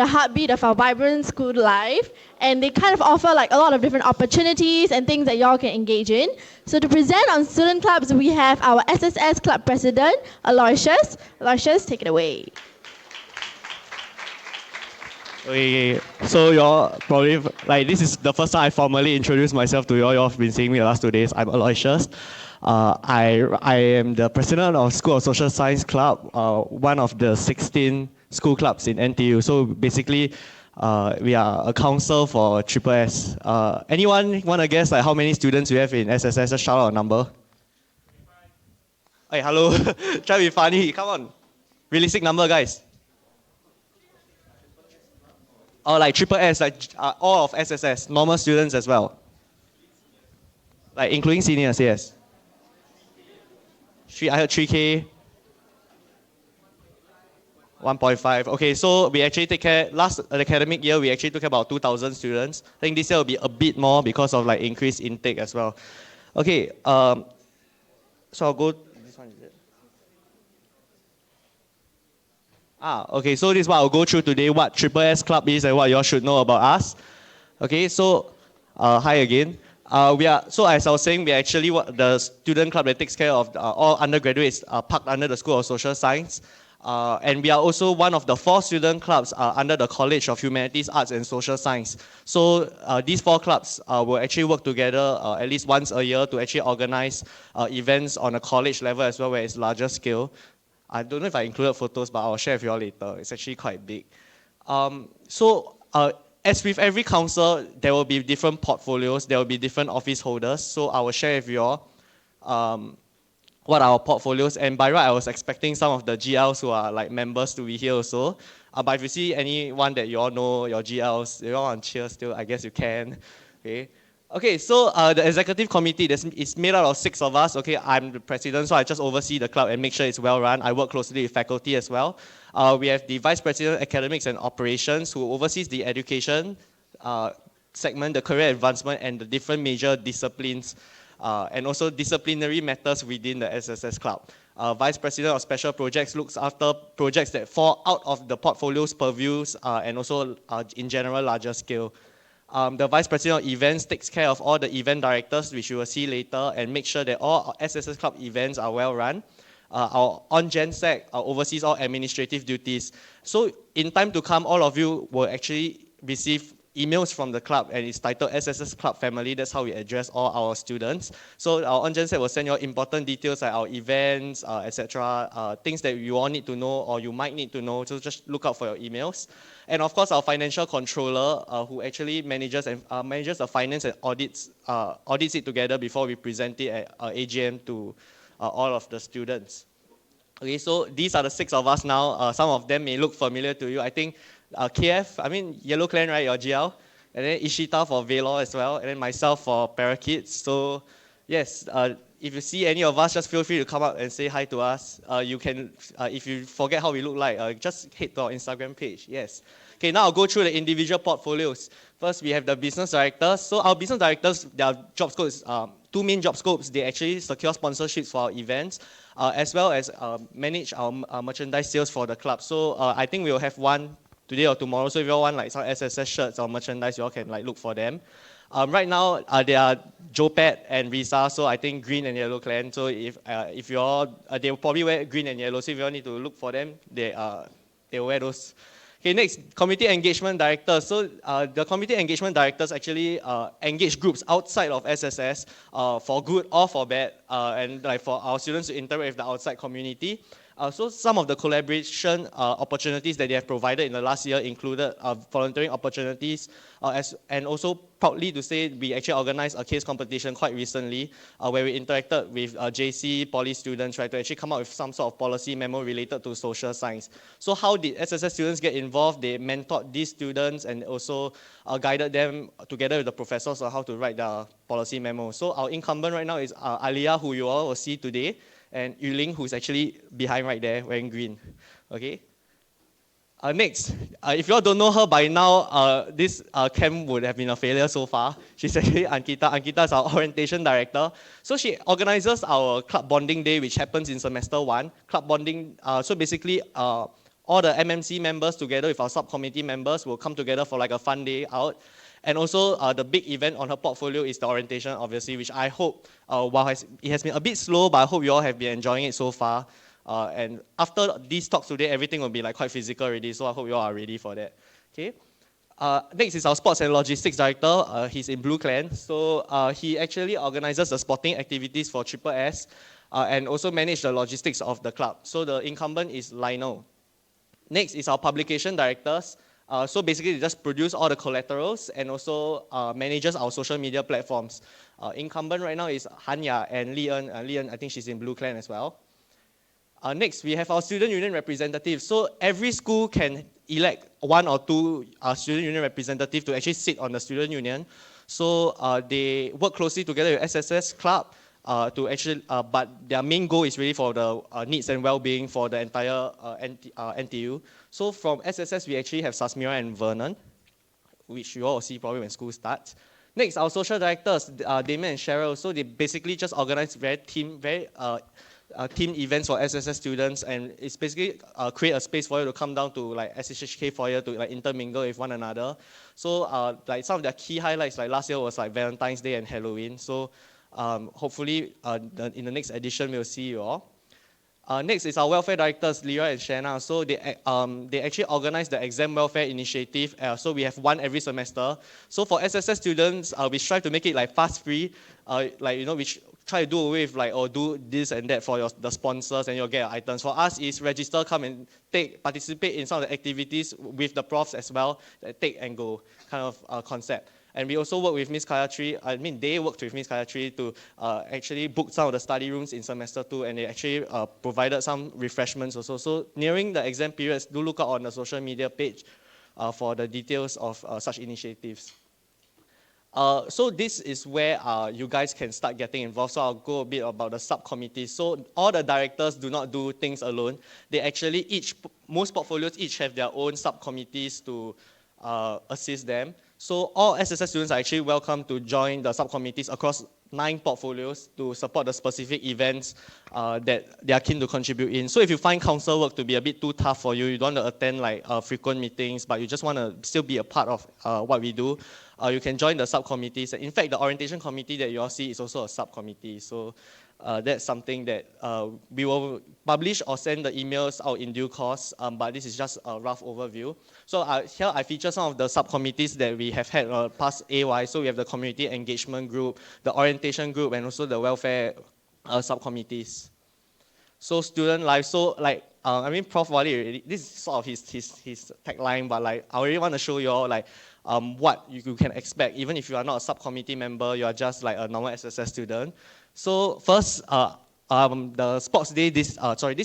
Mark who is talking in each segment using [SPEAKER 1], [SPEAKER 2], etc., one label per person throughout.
[SPEAKER 1] the heartbeat of our vibrant school life, and they kind of offer like a lot of different opportunities and things that y'all can engage in. So to present on student clubs, we have our SSS Club President, Aloysius. Aloysius, take it away.
[SPEAKER 2] Okay, so y'all probably, like, this is the first time I formally introduced myself to y'all. Y'all have been seeing me the last 2 days. I'm Aloysius. I am the president of School of Social Science Club, one of the 16 school clubs in NTU. So basically, we are a council for SSS. Anyone want to guess like how many students we have in SSS? Just shout out a number. Hey, hello. Try to be funny. Come on. Realistic number, guys. Or like SSS, like all of SSS, normal students as well. Like including seniors, yes. I heard 3K. 1.5. Okay, so we actually take care, last academic year, we actually took about 2,000 students. I think this year will be a bit more because of like increased intake as well. Okay, so I'll go, this one is it. Okay, so this is what I'll go through today, what SSS Club is and what you all should know about us. Okay, so hi again. So as I was saying, we are actually the student club that takes care of all undergraduates parked under the School of Social Science. And we are also one of the 4 student clubs under the College of Humanities, Arts and Social Science. So these 4 clubs will actually work together at least once a year to actually organize events on a college level as well, where it's larger scale. I don't know if I included photos, but I'll share with you all later. It's actually quite big. As with every council, there will be different portfolios, there will be different office holders. So I will share with you all what are our portfolios. And by right, I was expecting some of the GLs who are like members to be here also. But if you see anyone that you all know, your GLs, you all want to cheer still, I guess you can. Okay, so the executive committee is made out of 6 of us. Okay, I'm the president, so I just oversee the club and make sure it's well run. I work closely with faculty as well. We have the vice president, academics and operations, who oversees the education segment, the career advancement, and the different major disciplines, and also disciplinary matters within the SSS Club. Vice president of special projects looks after projects that fall out of the portfolio's purviews and also in general larger scale. The Vice President of Events takes care of all the event directors, which you will see later, and make sure that all SSS Club events are well run. Our on-gen-sec oversees all administrative duties. So in time to come, all of you will actually receive emails from the club, and it's titled SSS Club Family. That's how we address all our students. So our on-gen-sec will send you important details like our events, etc., things that you all need to know or you might need to know. So just look out for your emails. And of course, our financial controller, who actually manages the finance and audits it together before we present it at AGM to all of the students. Okay, so these are the 6 of us now. Some of them may look familiar to you. I think KF, I mean Yellow Clan, right, your GL? And then Ishita for Valor as well, and then myself for Parakeets. So yes, if you see any of us, just feel free to come up and say hi to us. You can, if you forget how we look like, just head to our Instagram page, yes. Okay, now I'll go through the individual portfolios. First, we have the business directors. So our business directors, their job scope is 2 main job scopes. They actually secure sponsorships for our events, as well as manage our merchandise sales for the club. So I think we will have one today or tomorrow. So if you all want like some SSS shirts or merchandise, you all can like look for them. Right now, they are Jopat and Risa, so I think green and yellow clan. So if you all, they will probably wear green and yellow. So if you all need to look for them, they will wear those. Okay, next, community engagement directors. So the community engagement directors actually engage groups outside of SSS for good or for bad, and like for our students to interact with the outside community. So some of the collaboration opportunities that they have provided in the last year included volunteering opportunities, and also proudly to say we actually organized a case competition quite recently where we interacted with JC Poly students, right, to actually come up with some sort of policy memo related to social science. So how did SSS students get involved? They mentored these students and also guided them together with the professors on how to write the policy memo. So our incumbent right now is Aliyah, who you all will see today, and Yuling, who's actually behind right there, wearing green. Okay. Next, if you all don't know her by now, this camp would have been a failure so far. She's actually Ankita. Ankita is our orientation director. So she organizes our club bonding day, which happens in semester 1. Club bonding, so basically, all all the MMC members together with our subcommittee members will come together for like a fun day out. And also the big event on her portfolio is the orientation, obviously, which I hope, while it has been a bit slow, but I hope you all have been enjoying it so far. And after these talks today, everything will be like quite physical already, so I hope you all are ready for that. Okay. Next is our sports and logistics director. He's in Blue Clan, so he actually organizes the sporting activities for Triple S and also manage the logistics of the club. So the incumbent is Lionel. Next is our publication directors. So basically, they just produce all the collaterals and also manages our social media platforms. Incumbent right now is Hanya and Lian. Lian, I think she's in Blue Clan as well. Next, we have our student union representatives. So every school can elect one or two student union representatives to actually sit on the student union. So they work closely together with SSS Club to actually, but their main goal is really for the needs and well-being for the entire NTU. So from SSS, we actually have Sasmira and Vernon, which you all will see probably when school starts. Next, our social directors, Damien and Cheryl. So they basically just organize team events for SSS students, and it's basically create a space for you to come down to like SHK foyer to like intermingle with one another. So like some of their key highlights, like last year was like Valentine's Day and Halloween. So hopefully in the next edition we'll see you all. Next is our welfare directors, Leroy and Shanna. So they actually organize the exam welfare initiative. So we have one every semester. So for SSS students, we strive to make it like fast free. We try to do away with like, or do this and that for the sponsors and you'll get items. For us is register, come and participate in some of the activities with the profs as well, take and go kind of concept. And we also work with Miss Kayatri. They worked with Miss Kayatri to actually book some of the study rooms in semester 2, and they actually provided some refreshments also. So nearing the exam periods, do look out on the social media page for the details of such initiatives. So this is where you guys can start getting involved. So I'll go a bit about the subcommittees. So all the directors do not do things alone. They actually most portfolios each have their own subcommittees to assist them. So all SSS students are actually welcome to join the subcommittees across 9 portfolios to support the specific events that they are keen to contribute in. So if you find council work to be a bit too tough for you, you don't want to attend like frequent meetings, but you just want to still be a part of what we do, you can join the subcommittees. In fact, the orientation committee that you all see is also a subcommittee. So that's something that we will publish or send the emails out in due course, but this is just a rough overview. So here I feature some of the subcommittees that we have had past AY. So we have the community engagement group, the orientation group, and also the welfare subcommittees. So student life, so like, Prof. Wali already, this is sort of his tagline, but like, I really want to show you all like, what you can expect, even if you are not a subcommittee member, you are just like a normal SSS student. So first, the sports day, this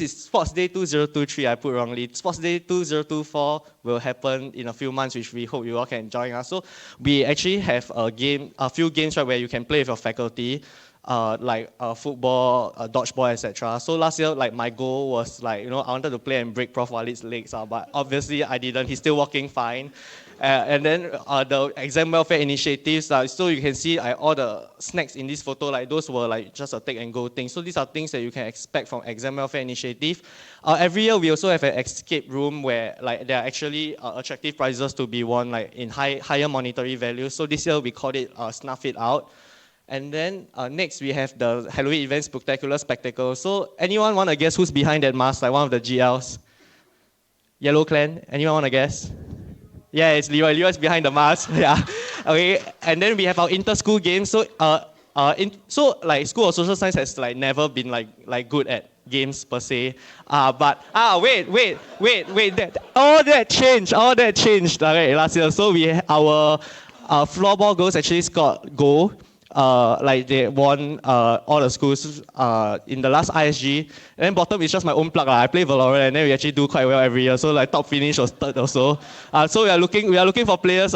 [SPEAKER 2] is sports day 2023, I put wrongly. Sports day 2024 will happen in a few months, which we hope you all can join us. So we actually have a few games right, where you can play with your faculty, like football, dodgeball, etc. So last year, like my goal was like, I wanted to play and break Prof. Walid's legs, but obviously I didn't. He's still walking fine. And then the exam welfare initiatives, so you can see all the snacks in this photo, like those were like just a take and go thing. So these are things that you can expect from exam welfare initiative. Every year we also have an escape room where like there are actually attractive prizes to be won, like in higher monetary value. So this year we called it Snuff It Out. And then next we have the Halloween event spectacular spectacle. So anyone want to guess who's behind that mask, like one of the GLs? Yellow Clan, anyone want to guess? Yeah, it's Leroy. Leroy's behind the mask. Yeah. Okay. And then we have our inter-school games. So, like school of social science has like never been like good at games per se. Wait. All that changed. Okay, last year. So our floorball girls actually scored gold. Like they won all the schools in the last ISG. And then bottom is just my own plug. I play Valorant and then we actually do quite well every year. So like top finish was 3rd also. So we are looking for players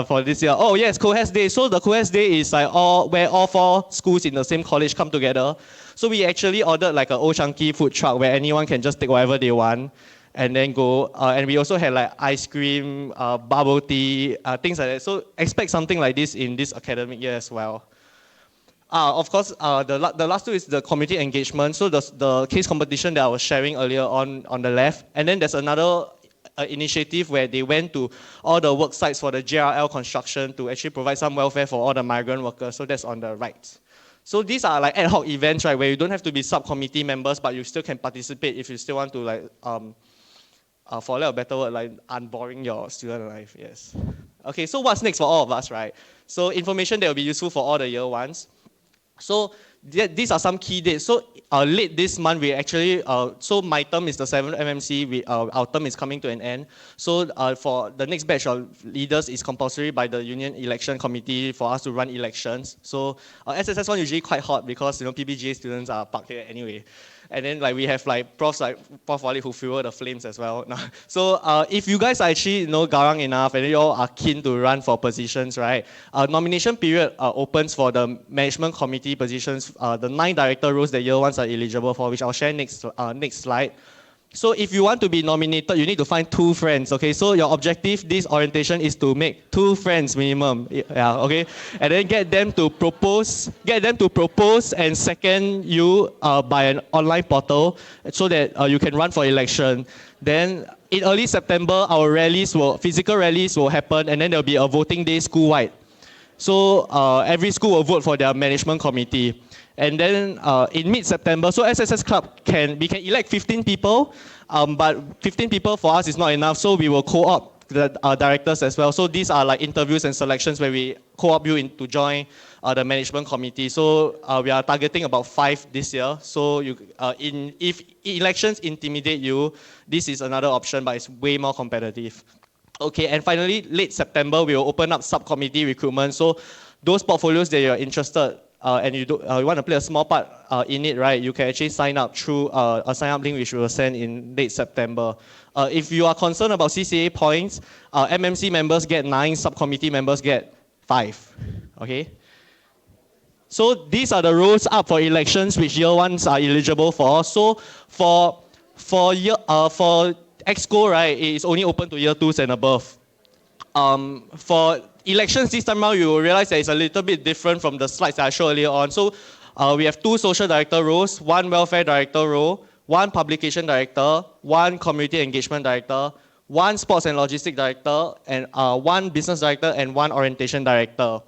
[SPEAKER 2] for this year. Oh yes, Co-Hest Day. So the Co-Hest Day is like where all 4 schools in the same college come together. So we actually ordered like an old chunky food truck where anyone can just take whatever they want and then go. And we also had like ice cream, bubble tea, things like that. So expect something like this in this academic year as well. Of course, the last two is the community engagement. So the case competition that I was sharing earlier on the left. And then there's another initiative where they went to all the work sites for the JRL construction to actually provide some welfare for all the migrant workers. So that's on the right. So these are like ad hoc events, right, where you don't have to be subcommittee members, but you still can participate if you still want to, like, for lack of a better word, like unboring your student life, yes. Okay, so what's next for all of us, right? So information that will be useful for all the year ones. So these are some key dates. So late this month, we actually, so my term is the 7th MMC, our term is coming to an end. So for the next batch of leaders, it's compulsory by the Union Election Committee for us to run elections. So SSS one usually quite hot because, you know, PBGA students are parked here anyway. And then like we have like profs like Prof. Wali who fuel the flames as well. So if you guys are actually, you know, garang enough and you all are keen to run for positions, right? Nomination period opens for the management committee positions, the 9 director roles that year ones are eligible for, which I'll share next slide. So if you want to be nominated, you need to find 2 friends, okay? So your objective this orientation is to make 2 friends minimum, yeah, okay? And then get them to propose and second you by an online portal so that you can run for election. Then in early September, our physical rallies will happen, and then there'll be a voting day school-wide. So every school will vote for their management committee. And then in mid-September, so SSS Club we can elect 15 people, but 15 people for us is not enough, so we will co-opt the directors as well. So these are like interviews and selections where we co-opt you to join the management committee. So we are targeting about 5 this year. So if elections intimidate you, this is another option, but it's way more competitive. Okay, and finally, late September, we will open up subcommittee recruitment. So those portfolios that you're interested and you want to play a small part in it, right, you can actually sign up through a sign-up link which we will send in late September. If you are concerned about CCA points, MMC members get 9, subcommittee members get 5, okay? So these are the roles up for elections which year ones are eligible for. So for EXCO, right, it is only open to year 2s and above. For elections this time around, you will realize that it's a little bit different from the slides that I showed earlier on. So we have 2 social director roles, 1 welfare director role, 1 publication director, 1 community engagement director, 1 sports and logistics director, and 1 business director and 1 orientation director.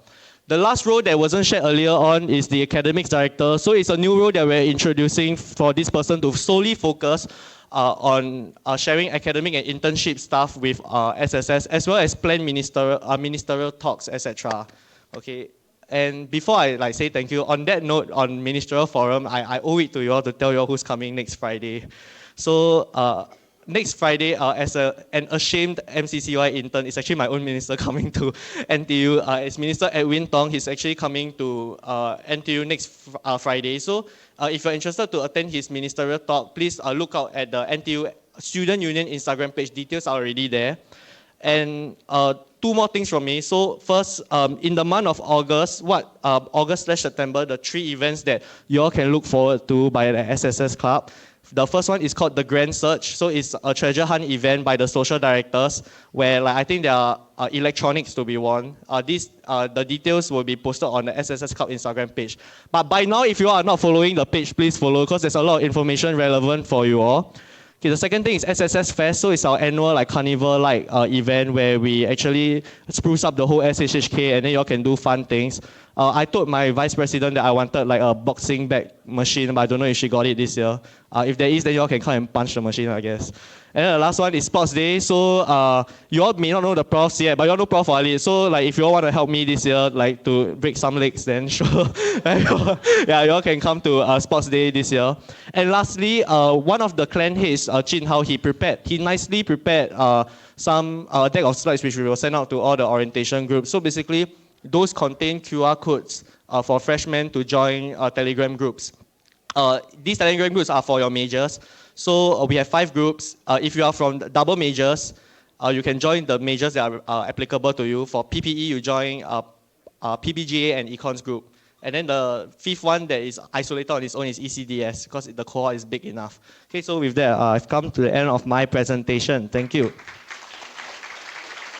[SPEAKER 2] The last role that wasn't shared earlier on is the academics director. So it's a new role that we're introducing for this person to solely focus on sharing academic and internship stuff with SSS, as well as plan ministerial talks, etc. Okay, and before I say thank you, on that note, on ministerial forum, I owe it to you all to tell you all who's coming next Friday. So next Friday, as an ashamed MCCY intern, it's actually my own minister coming to NTU. It's Minister Edwin Tong. He's actually coming to NTU next Friday. So if you're interested to attend his ministerial talk, please look out at the NTU Student Union Instagram page. Details are already there. And 2 more things from me. So first, in the month of August, August/September, the 3 events that you all can look forward to by the SSS Club. The first one is called the Grand Search. So it's a treasure hunt event by the social directors where I think there are electronics to be won. The details will be posted on the SSS Club Instagram page. But by now, if you are not following the page, please follow because there's a lot of information relevant for you all. Okay, the second thing is SSS Fest. So it's our annual carnival-like event where we actually spruce up the whole SHHK and then you all can do fun things. I told my vice president that I wanted a boxing bag machine, but I don't know if she got it this year. If there is, then you all can come and punch the machine, I guess. And then the last one is Sports Day. So you all may not know the profs yet, but you all know Prof. Wali. So if you all want to help me this year, to break some legs, then sure. Yeah, you all can come to Sports Day this year. And lastly, one of the clan heads, Chin Hao, he nicely prepared some deck of slides which we will send out to all the orientation groups. So basically, those contain QR codes for freshmen to join Telegram groups. These Telegram groups are for your majors. So we have 5 groups. If you are from double majors, you can join the majors that are applicable to you. For PPE, you join PBGA and Econs group. And then the 5th one that is isolated on its own is ECDS because the cohort is big enough. Okay, so with that, I've come to the end of my presentation. Thank you.